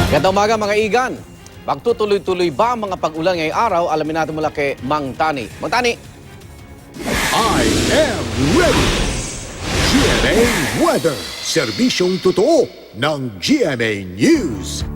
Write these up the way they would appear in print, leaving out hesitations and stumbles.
Gandang umaga mga igan. Magtutuloy-tuloy ba ang mga pag-ulan ngayong araw? Alamin natin mula kay Mang Tani. Mang Tani. I am ready! GMA Weather, serbisyong totoo ng GMA News.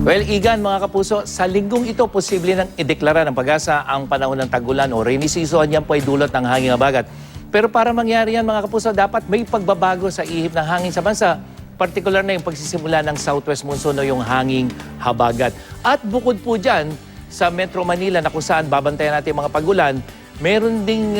Well, Igan, mga kapuso, sa linggong ito, posible nang ideklara ng pag-asa ang panahon ng tag-ulan o rainy season. Yan po ay dulot ng hangin habagat. Pero para mangyari yan, mga kapuso, dapat may pagbabago sa ihip ng hangin sa bansa. Partikular na yung pagsisimula ng southwest monsoon o yung hanging habagat. At bukod po dyan, sa Metro Manila na kung saan babantayan natin mga pag-ulan, meron ding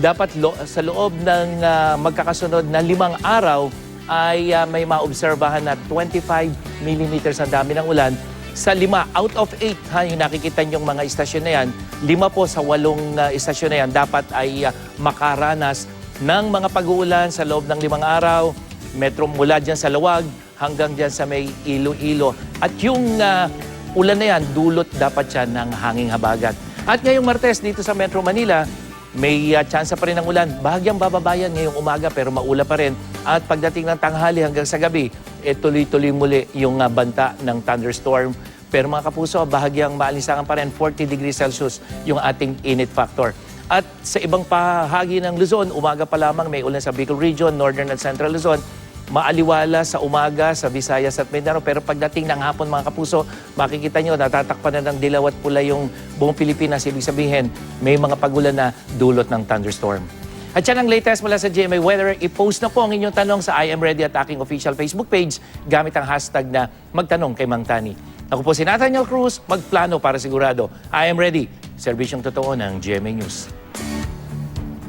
dapat sa loob ng magkakasunod na 5 araw ay may maobserbahan na 25 millimeters ang dami ng ulan. Sa 5 out of 8, yung nakikita niyong mga istasyon na yan, 5 po sa 8 istasyon na yan dapat ay makaranas ng mga pag-uulan sa loob ng 5 araw. Metro mula dyan sa Lawag hanggang dyan sa may Iloilo. At yung ulan na yan, dulot dapat yan ng hanging habagat. At ngayong Martes dito sa Metro Manila, may tsansa pa rin ng ulan. Bahagyang bababayan ngayong umaga pero maula pa rin. At pagdating ng tanghali hanggang sa gabi, tuloy-tuloy muli yung banta ng thunderstorm. Pero mga kapuso, bahagyang maalinsangan pa rin, 40 degrees Celsius yung ating init factor. At sa ibang bahagi ng Luzon, umaga pa lamang may ulan sa Bicol Region, Northern at Central Luzon. Maaliwala sa umaga sa Visayas at Mindanao. Pero pagdating ng hapon, mga kapuso, makikita nyo, natatakpan na ng dilaw at pula yung buong Pilipinas. Ibig sabihin, may mga pagulan na dulot ng thunderstorm. At yan ang latest mula sa GMA Weather. I-post na po ang inyong tanong sa I Am Ready at aking official Facebook page gamit ang hashtag na Magtanong kay Mang Tani. Ako po si Nathaniel Cruz, magplano para sigurado. I Am Ready, serbisyong totoo ng GMA News.